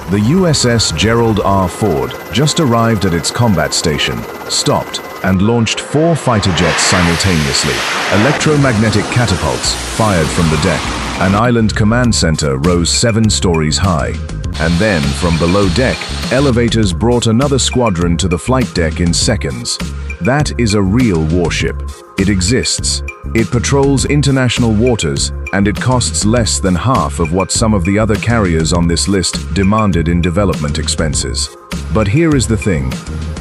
The USS Gerald R. Ford just arrived at its combat station, stopped, and launched 4 fighter jets simultaneously. Electromagnetic catapults fired from the deck. An island command center rose 7 stories high. And then, from below deck, elevators brought another squadron to the flight deck in seconds. That is a real warship. It exists. It patrols international waters, and it costs less than half of what some of the other carriers on this list demanded in development expenses. But here is the thing.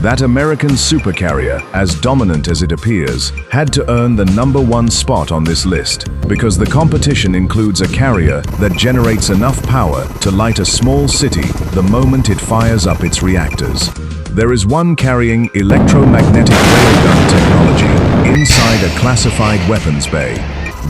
That American supercarrier, as dominant as it appears, had to earn the #1 spot on this list, because the competition includes a carrier that generates enough power to light a small city the moment it fires up its reactors. There is one carrying electromagnetic railgun technology inside a classified weapons bay.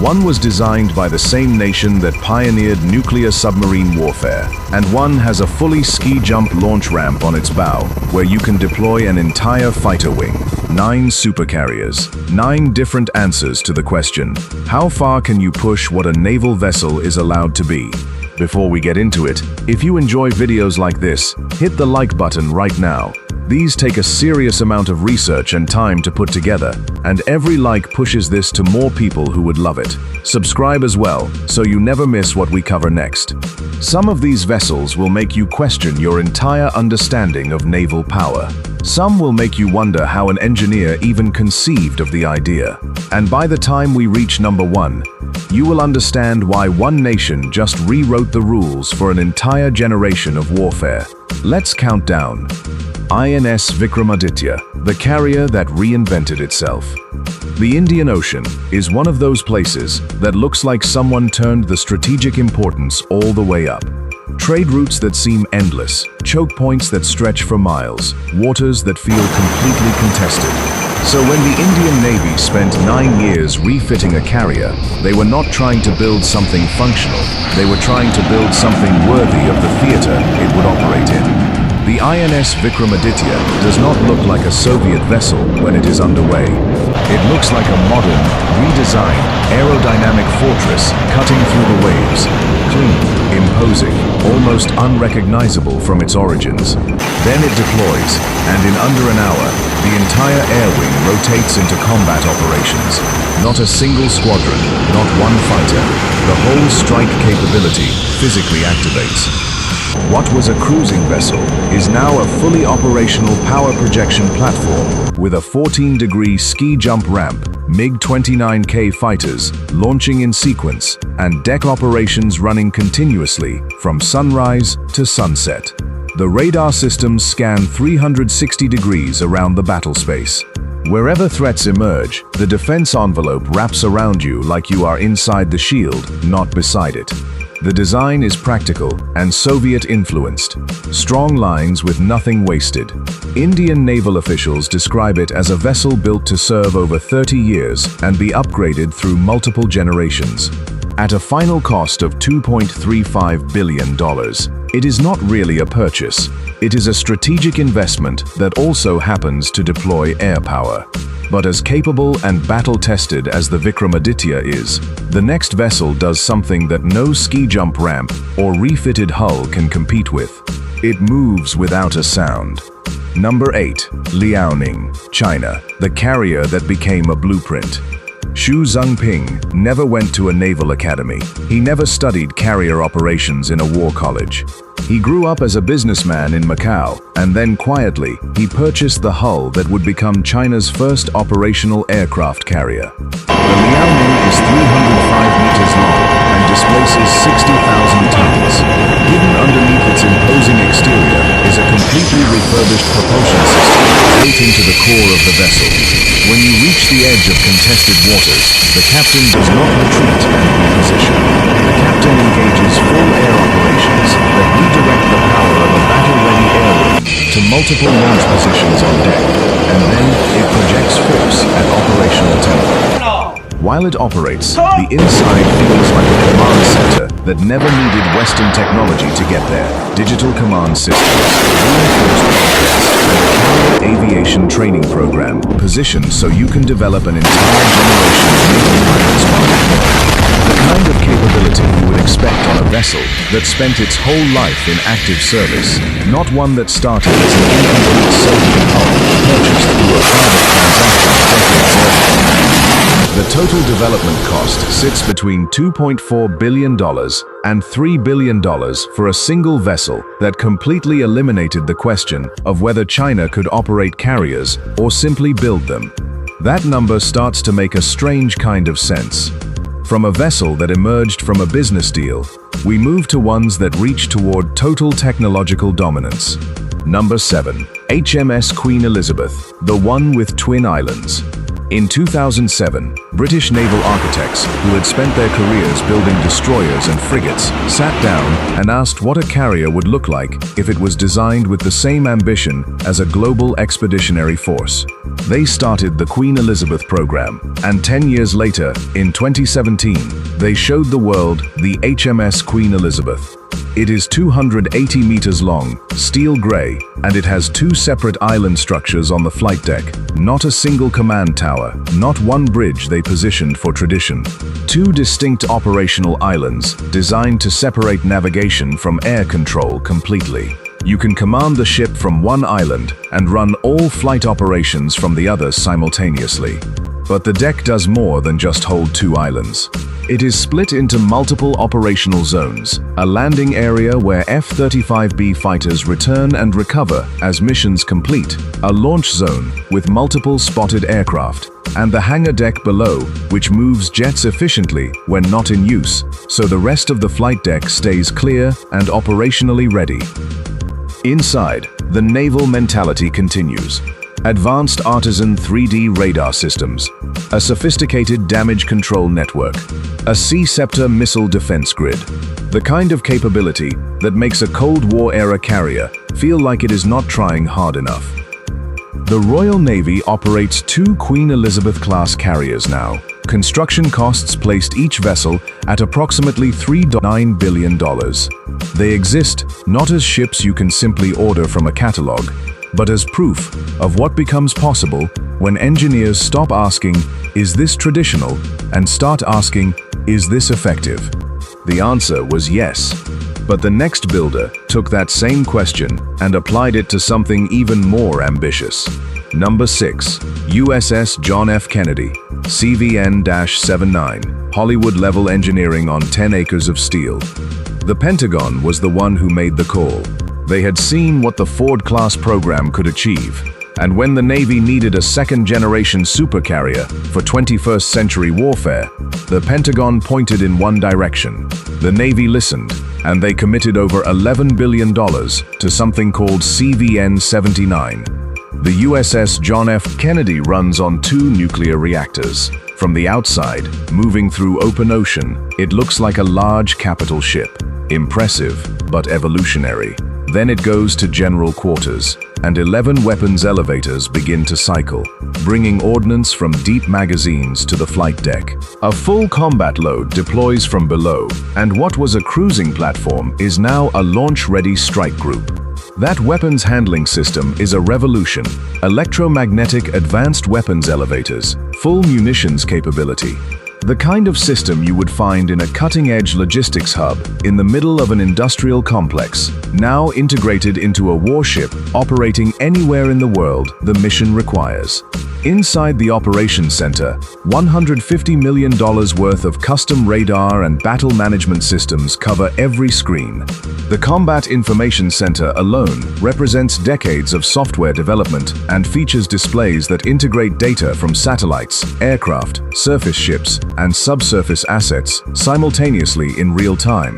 One was designed by the same nation that pioneered nuclear submarine warfare, and one has a fully ski-jump launch ramp on its bow, where you can deploy an entire fighter wing. 9 supercarriers. 9 different answers to the question, how far can you push what a naval vessel is allowed to be? Before we get into it, if you enjoy videos like this, hit the like button right now. These take a serious amount of research and time to put together, and every like pushes this to more people who would love it. Subscribe as well, so you never miss what we cover next. Some of these vessels will make you question your entire understanding of naval power. Some will make you wonder how an engineer even conceived of the idea. And by the time we reach #1, you will understand why one nation just rewrote the rules for an entire generation of warfare. Let's count down. INS Vikramaditya, the carrier that reinvented itself. The Indian Ocean is one of those places that looks like someone turned the strategic importance all the way up. Trade routes that seem endless, choke points that stretch for miles, waters that feel completely contested. So when the Indian Navy spent 9 years refitting a carrier, they were not trying to build something functional, they were trying to build something worthy of the theater it would operate in. The INS Vikramaditya does not look like a Soviet vessel when it is underway. It looks like a modern, redesigned, aerodynamic fortress cutting through the waves. Clean, imposing, almost unrecognizable from its origins. Then it deploys, and in under an hour, the entire air wing rotates into combat operations. Not a single squadron, not one fighter. The whole strike capability physically activates. What was a cruising vessel is now a fully operational power projection platform with a 14-degree ski jump ramp, MiG-29K fighters launching in sequence, and deck operations running continuously from sunrise to sunset. The radar systems scan 360 degrees around the battle space. Wherever threats emerge, the defense envelope wraps around you like you are inside the shield, not beside it. The design is practical and Soviet-influenced. Strong lines with nothing wasted. Indian naval officials describe it as a vessel built to serve over 30 years and be upgraded through multiple generations. At a final cost of $2.35 billion, it is not really a purchase. It is a strategic investment that also happens to deploy air power. But as capable and battle-tested as the Vikramaditya is, the next vessel does something that no ski jump ramp or refitted hull can compete with. It moves without a sound. Number 8. Liaoning, China, the carrier that became a blueprint. Xu Zhengping never went to a naval academy. He never studied carrier operations in a war college. He grew up as a businessman in Macau, and then quietly, he purchased the hull that would become China's first operational aircraft carrier. The Liaoning is 305 meters long and displaces 60,000 tons. Hidden underneath its imposing exterior is a completely refurbished propulsion system built into the core of the vessel. When you reach the edge of contested waters, the captain does not retreat and reposition. The captain engages full air operations that redirect the power of a battle-ready air wing to multiple launch positions on deck, and then it projects force at operational tempo. While it operates, the inside feels like a command center that never needed Western technology to get there. Digital command systems, reinforced cockpits, and a carrier aviation training program positioned so you can develop an entire generation of naval pilots on deploy. The The kind of capability you would expect on a vessel that spent its whole life in active service, not one that started as an incomplete Soviet hull purchased through a private transaction decades earlier. The total development cost sits between $2.4 billion and $3 billion for a single vessel that completely eliminated the question of whether China could operate carriers or simply build them. That number starts to make a strange kind of sense. From a vessel that emerged from a business deal, we move to ones that reach toward total technological dominance. Number 7. HMS Queen Elizabeth, the one with twin islands. In 2007, British naval architects who had spent their careers building destroyers and frigates sat down and asked what a carrier would look like if it was designed with the same ambition as a global expeditionary force. They started the Queen Elizabeth program, and 10 years later, in 2017, they showed the world the HMS Queen Elizabeth. It is 280 meters long, steel gray, and it has 2 separate island structures on the flight deck. Not a single command tower, not one bridge they positioned for tradition. 2 distinct operational islands designed to separate navigation from air control completely. You can command the ship from one island and run all flight operations from the other simultaneously. But the deck does more than just hold 2 islands. It is split into multiple operational zones, a landing area where F-35B fighters return and recover as missions complete, a launch zone with multiple spotted aircraft, and the hangar deck below, which moves jets efficiently when not in use, so the rest of the flight deck stays clear and operationally ready. Inside, the naval mentality continues. Advanced artisan 3D radar systems, a sophisticated damage control network, a Sea Scepter missile defense grid, the kind of capability that makes a Cold War-era carrier feel like it is not trying hard enough. The Royal Navy operates 2 Queen Elizabeth-class carriers now. Construction costs placed each vessel at approximately $3.9 billion. They exist not as ships you can simply order from a catalog, but as proof of what becomes possible when engineers stop asking, "Is this traditional?" and start asking, "Is this effective?" The answer was yes. But the next builder took that same question and applied it to something even more ambitious. Number 6. USS John F. Kennedy, CVN-79, Hollywood-level engineering on 10 acres of steel. The Pentagon was the one who made the call. They had seen what the Ford-class program could achieve, and when the Navy needed a second-generation supercarrier for 21st century warfare, the Pentagon pointed in one direction. The Navy listened, and they committed over $11 billion to something called CVN-79. The USS John F. Kennedy runs on 2 nuclear reactors. From the outside, moving through open ocean, it looks like a large capital ship. Impressive, but evolutionary. Then it goes to general quarters, and 11 weapons elevators begin to cycle, bringing ordnance from deep magazines to the flight deck. A full combat load deploys from below, and what was a cruising platform is now a launch-ready strike group. That weapons handling system is a revolution. Electromagnetic advanced weapons elevators, full munitions capability. The kind of system you would find in a cutting-edge logistics hub in the middle of an industrial complex, now integrated into a warship operating anywhere in the world the mission requires. Inside the operations center, $150 million worth of custom radar and battle management systems cover every screen. The Combat Information Center alone represents decades of software development and features displays that integrate data from satellites, aircraft, surface ships, and subsurface assets simultaneously in real time.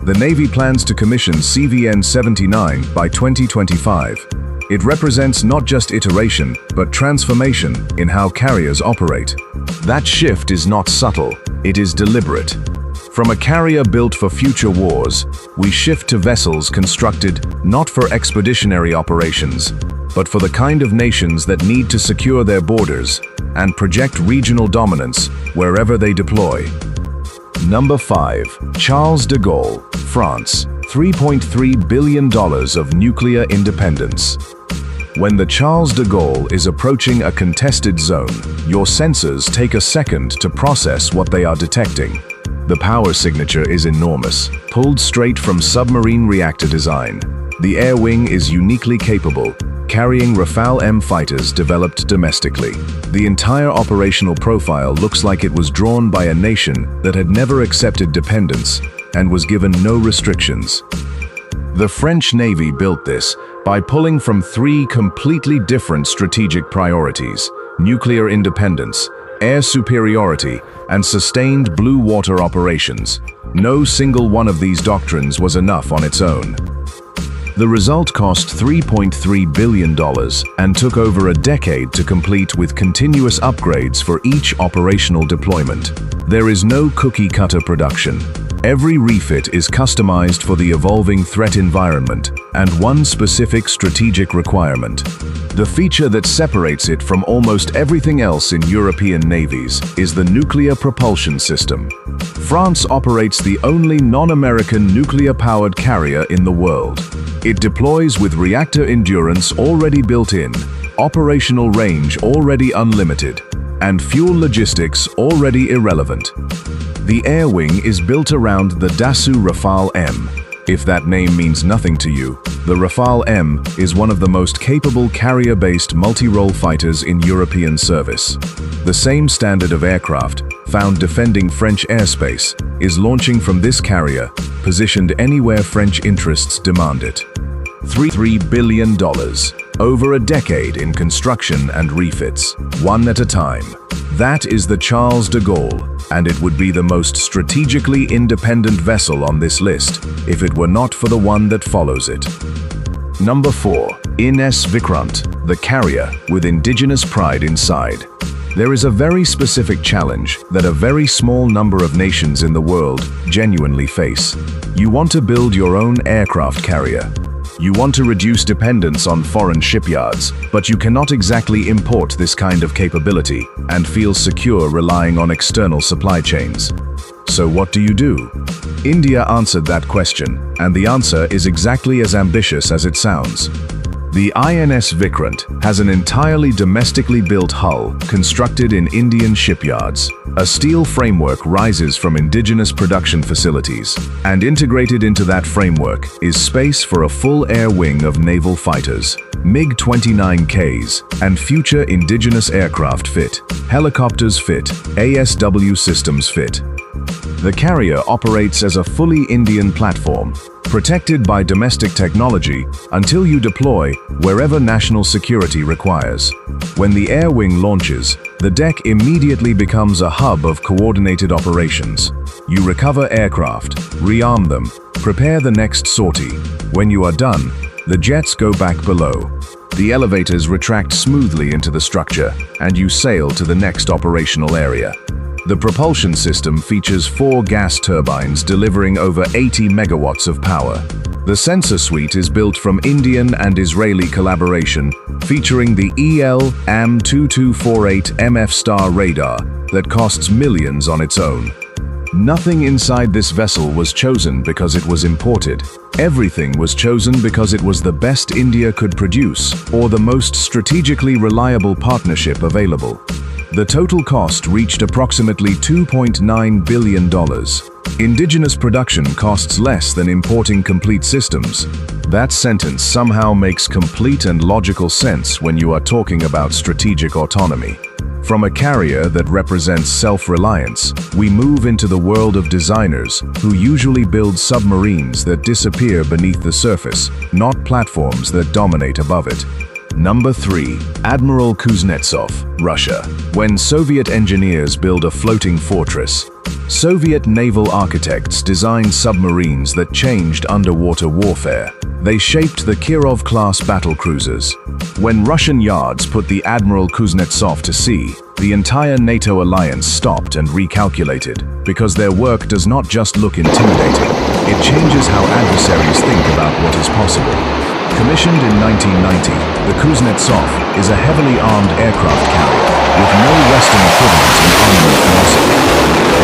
The Navy plans to commission CVN-79 by 2025. It represents not just iteration, but transformation in how carriers operate. That shift is not subtle, it is deliberate. From a carrier built for future wars, we shift to vessels constructed not for expeditionary operations, but for the kind of nations that need to secure their borders and project regional dominance wherever they deploy. Number 5. Charles de Gaulle, France, $3.3 billion of nuclear independence. When the Charles de Gaulle is approaching a contested zone, your sensors take a second to process what they are detecting. The power signature is enormous, pulled straight from submarine reactor design. The air wing is uniquely capable, carrying Rafale M fighters developed domestically. The entire operational profile looks like it was drawn by a nation that had never accepted dependence and was given no restrictions. The French Navy built this by pulling from three completely different strategic priorities: nuclear independence, air superiority, and sustained blue water operations. No single one of these doctrines was enough on its own. The result cost $3.3 billion and took over a decade to complete, with continuous upgrades for each operational deployment. There is no cookie-cutter production. Every refit is customized for the evolving threat environment and one specific strategic requirement. The feature that separates it from almost everything else in European navies is the nuclear propulsion system. France operates the only non-American nuclear-powered carrier in the world. It deploys with reactor endurance already built in, operational range already unlimited, and fuel logistics already irrelevant. The air wing is built around the Dassault Rafale M. If that name means nothing to you, the Rafale M is one of the most capable carrier-based multi-role fighters in European service. The same standard of aircraft, found defending French airspace, is launching from this carrier, positioned anywhere French interests demand it. $3 billion, over a decade in construction and refits, one at a time. That is the Charles de Gaulle, and it would be the most strategically independent vessel on this list if it were not for the one that follows it. Number 4. HMS Vikramaditya, the carrier with indigenous pride inside. There is a very specific challenge that a very small number of nations in the world genuinely face. You want to build your own aircraft carrier. You want to reduce dependence on foreign shipyards, but you cannot exactly import this kind of capability and feel secure relying on external supply chains. So what do you do? India answered that question, and the answer is exactly as ambitious as it sounds. The HMS Vikramaditya has an entirely domestically built hull constructed in Indian shipyards. A steel framework rises from indigenous production facilities, and integrated into that framework is space for a full air wing of naval fighters, MiG-29Ks, and future indigenous aircraft fit, helicopters fit, ASW systems fit. The carrier operates as a fully Indian platform, protected by domestic technology until you deploy wherever national security requires. When the air wing launches, the deck immediately becomes a hub of coordinated operations. You recover aircraft, rearm them, prepare the next sortie. When you are done, the jets go back below. The elevators retract smoothly into the structure, and you sail to the next operational area. The propulsion system features 4 gas turbines delivering over 80 megawatts of power. The sensor suite is built from Indian and Israeli collaboration, featuring the EL-AM2248 MF-STAR radar that costs millions on its own. Nothing inside this vessel was chosen because it was imported. Everything was chosen because it was the best India could produce, or the most strategically reliable partnership available. The total cost reached approximately $2.9 billion. Indigenous production costs less than importing complete systems. That sentence somehow makes complete and logical sense when you are talking about strategic autonomy. From a carrier that represents self-reliance, we move into the world of designers who usually build submarines that disappear beneath the surface, not platforms that dominate above it. Number 3. Admiral Kuznetsov, Russia. When Soviet engineers build a floating fortress, Soviet naval architects designed submarines that changed underwater warfare. They shaped the Kirov-class battlecruisers. When Russian yards put the Admiral Kuznetsov to sea, the entire NATO alliance stopped and recalculated, because their work does not just look intimidating, it changes how adversaries think about what is possible. Commissioned in 1990, the Kuznetsov is a heavily armed aircraft carrier with no Western equivalent in armament philosophy.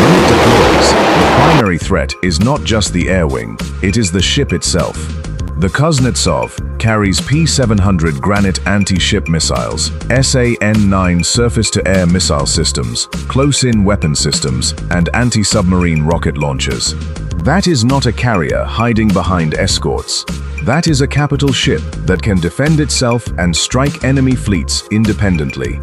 When it deploys, the primary threat is not just the air wing, it is the ship itself. The Kuznetsov carries P-700 Granite anti-ship missiles, SAN-9 surface-to-air missile systems, close-in weapon systems, and anti-submarine rocket launchers. That is not a carrier hiding behind escorts. That is a capital ship that can defend itself and strike enemy fleets independently.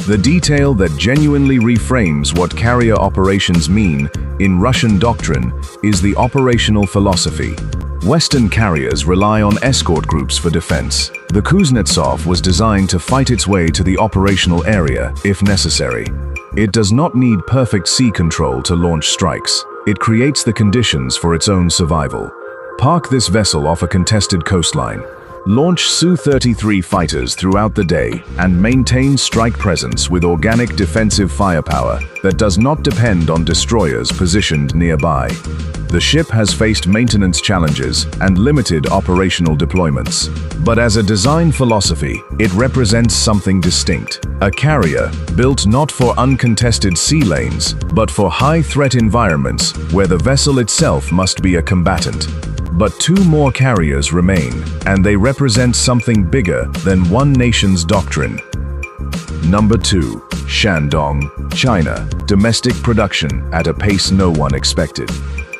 The detail that genuinely reframes what carrier operations mean in Russian doctrine is the operational philosophy. Western carriers rely on escort groups for defense. The Kuznetsov was designed to fight its way to the operational area if necessary. It does not need perfect sea control to launch strikes. It creates the conditions for its own survival. Park this vessel off a contested coastline. Launch Su-33 fighters throughout the day and maintain strike presence with organic defensive firepower that does not depend on destroyers positioned nearby. The ship has faced maintenance challenges and limited operational deployments. But as a design philosophy, it represents something distinct. A carrier built not for uncontested sea lanes, but for high-threat environments where the vessel itself must be a combatant. But two more carriers remain, and they represent something bigger than one nation's doctrine. Number 2. Shandong, China. Domestic production at a pace no one expected.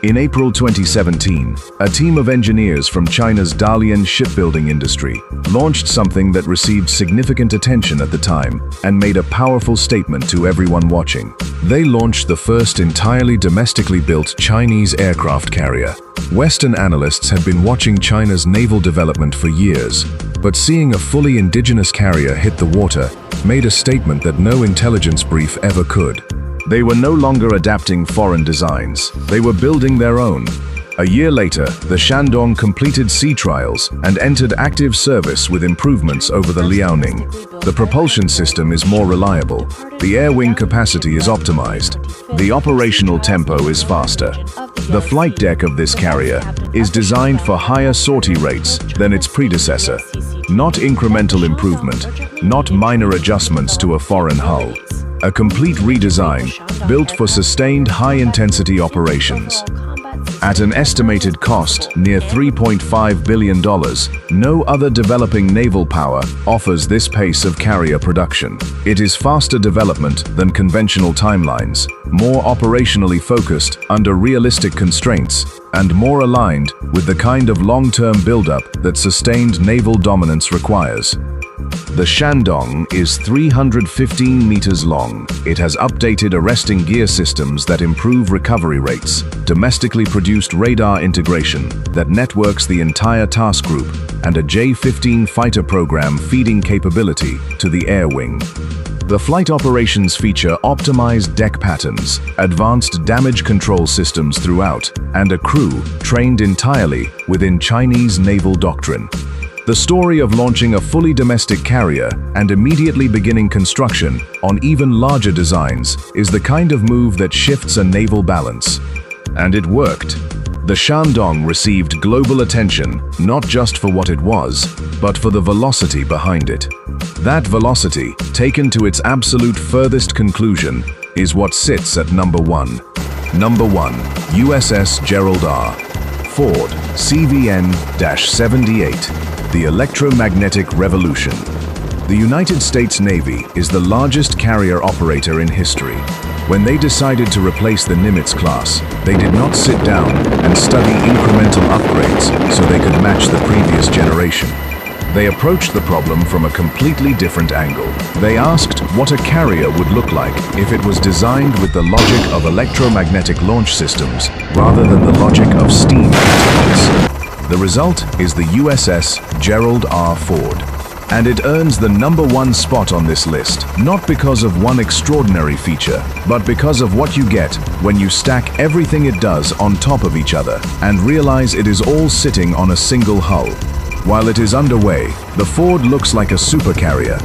In April 2017, a team of engineers from China's Dalian shipbuilding industry launched something that received significant attention at the time and made a powerful statement to everyone watching. They launched the first entirely domestically built Chinese aircraft carrier. Western analysts had been watching China's naval development for years, but seeing a fully indigenous carrier hit the water made a statement that no intelligence brief ever could. They were no longer adapting foreign designs, they were building their own. A year later, the Shandong completed sea trials and entered active service with improvements over the Liaoning. The propulsion system is more reliable, the air wing capacity is optimized, the operational tempo is faster. The flight deck of this carrier is designed for higher sortie rates than its predecessor. Not incremental improvement, not minor adjustments to a foreign hull. A complete redesign, built for sustained high-intensity operations. At an estimated cost near $3.5 billion, no other developing naval power offers this pace of carrier production. It is faster development than conventional timelines, more operationally focused under realistic constraints, and more aligned with the kind of long-term buildup that sustained naval dominance requires. The Shandong is 315 meters long. It has updated arresting gear systems that improve recovery rates, domestically produced radar integration that networks the entire task group, and a J-15 fighter program feeding capability to the air wing. The flight operations feature optimized deck patterns, advanced damage control systems throughout, and a crew trained entirely within Chinese naval doctrine. The story of launching a fully domestic carrier and immediately beginning construction on even larger designs is the kind of move that shifts a naval balance. And it worked. The Shandong received global attention not just for what it was, but for the velocity behind it. That velocity, taken to its absolute furthest conclusion, is what sits at number 1. Number 1. USS Gerald R. Ford, CVN-78. The electromagnetic revolution. The United States Navy is the largest carrier operator in history. When they decided to replace the Nimitz class, they did not sit down and study incremental upgrades so they could match the previous generation. They approached the problem from a completely different angle. They asked what a carrier would look like if it was designed with the logic of electromagnetic launch systems rather than the logic of steam catapults. The result is the USS Gerald R. Ford. And it earns the number 1 spot on this list, not because of one extraordinary feature, but because of what you get when you stack everything it does on top of each other and realize it is all sitting on a single hull. While it is underway, the Ford looks like a supercarrier.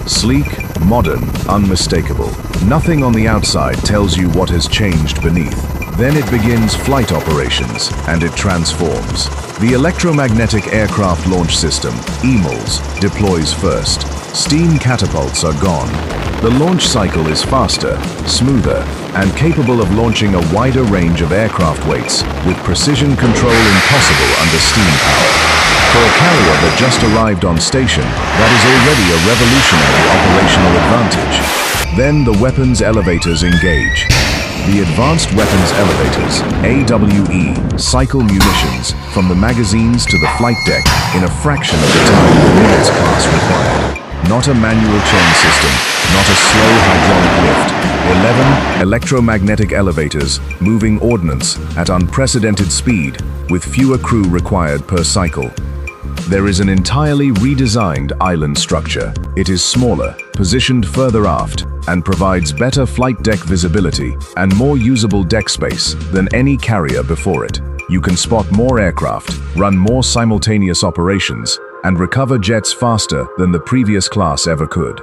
Sleek, modern, unmistakable. Nothing on the outside tells you what has changed beneath. Then it begins flight operations, and it transforms. The electromagnetic aircraft launch system, EMLS, deploys first. Steam catapults are gone. The launch cycle is faster, smoother, and capable of launching a wider range of aircraft weights with precision control impossible under steam power. For a carrier that just arrived on station, that is already a revolutionary operational advantage. Then the weapons elevators engage. The Advanced Weapons Elevators, AWE, cycle munitions from the magazines to the flight deck in a fraction of the time the Nimitz class required. Not a manual chain system, not a slow hydraulic lift. 11 electromagnetic elevators moving ordnance at unprecedented speed with fewer crew required per cycle. There is an entirely redesigned island structure. It is smaller, positioned further aft, and provides better flight deck visibility and more usable deck space than any carrier before it. You can spot more aircraft, run more simultaneous operations, and recover jets faster than the previous class ever could.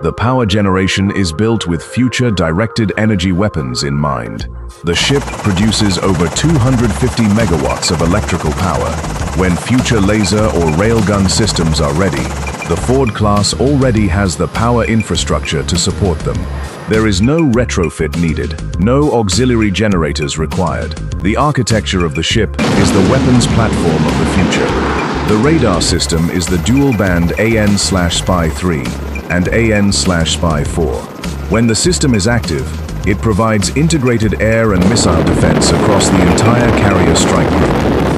The power generation is built with future directed energy weapons in mind. The ship produces over 250 megawatts of electrical power. When future laser or railgun systems are ready, the Ford class already has the power infrastructure to support them. There is no retrofit needed, no auxiliary generators required. The architecture of the ship is the weapons platform of the future. The radar system is the dual-band AN/SPY-3 and AN/SPY-4. When the system is active, it provides integrated air and missile defense across the entire carrier strike group.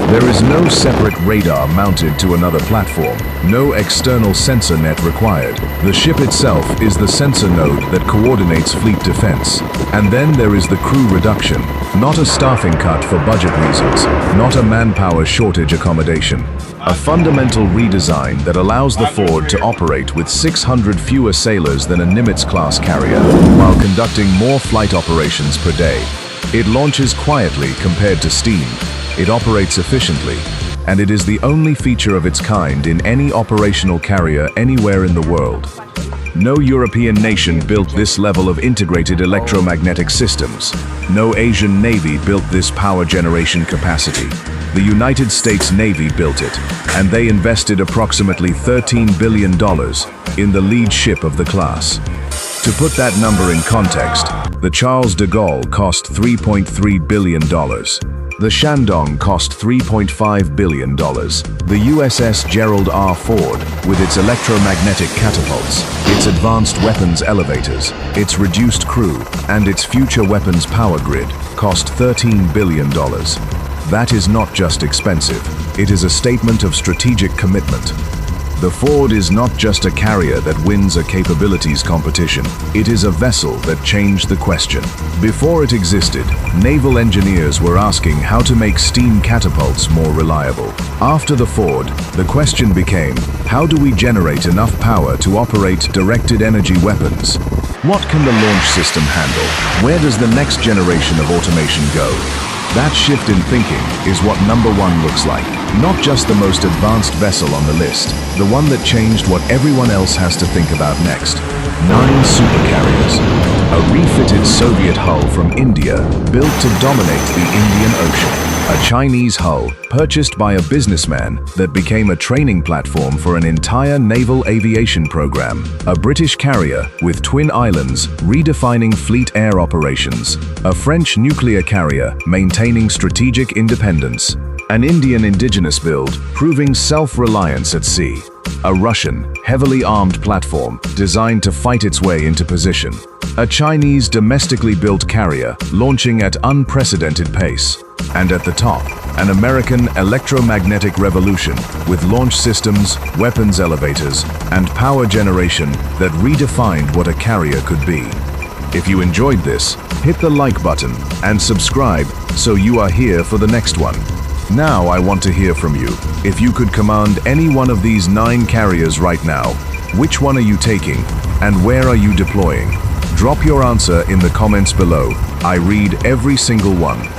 There is no separate radar mounted to another platform, no external sensor net required. The ship itself is the sensor node that coordinates fleet defense. And then there is the crew reduction, not a staffing cut for budget reasons, not a manpower shortage accommodation. A fundamental redesign that allows the Ford to operate with 600 fewer sailors than a Nimitz-class carrier, while conducting more flight operations per day. It launches quietly compared to steam. It operates efficiently, and it is the only feature of its kind in any operational carrier anywhere in the world. No European nation built this level of integrated electromagnetic systems. No Asian Navy built this power generation capacity. The United States Navy built it, and they invested approximately $13 billion in the lead ship of the class. To put that number in context, the Charles de Gaulle cost $3.3 billion. The Shandong cost $3.5 billion. The USS Gerald R. Ford, with its electromagnetic catapults, its advanced weapons elevators, its reduced crew, and its future weapons power grid, cost $13 billion. That is not just expensive, it is a statement of strategic commitment. The Ford is not just a carrier that wins a capabilities competition, it is a vessel that changed the question. Before it existed, naval engineers were asking how to make steam catapults more reliable. After the Ford, the question became, how do we generate enough power to operate directed energy weapons? What can the launch system handle? Where does the next generation of automation go? That shift in thinking is what number one looks like. Not just the most advanced vessel on the list, the one that changed what everyone else has to think about next. 9 Supercarriers. A refitted Soviet hull from India, built to dominate the Indian Ocean. A Chinese hull, purchased by a businessman, that became a training platform for an entire naval aviation program. A British carrier with twin islands, redefining fleet air operations. A French nuclear carrier, maintaining strategic independence. An Indian indigenous build, proving self-reliance at sea. A Russian, heavily armed platform, designed to fight its way into position. A Chinese domestically built carrier, launching at unprecedented pace. And at the top, an American electromagnetic revolution with launch systems, weapons elevators, and power generation that redefined what a carrier could be. If you enjoyed this, hit the like button and subscribe so you are here for the next one. Now I want to hear from you. If you could command any one of these 9 carriers right now, which one are you taking and where are you deploying? Drop your answer in the comments below. I read every single one.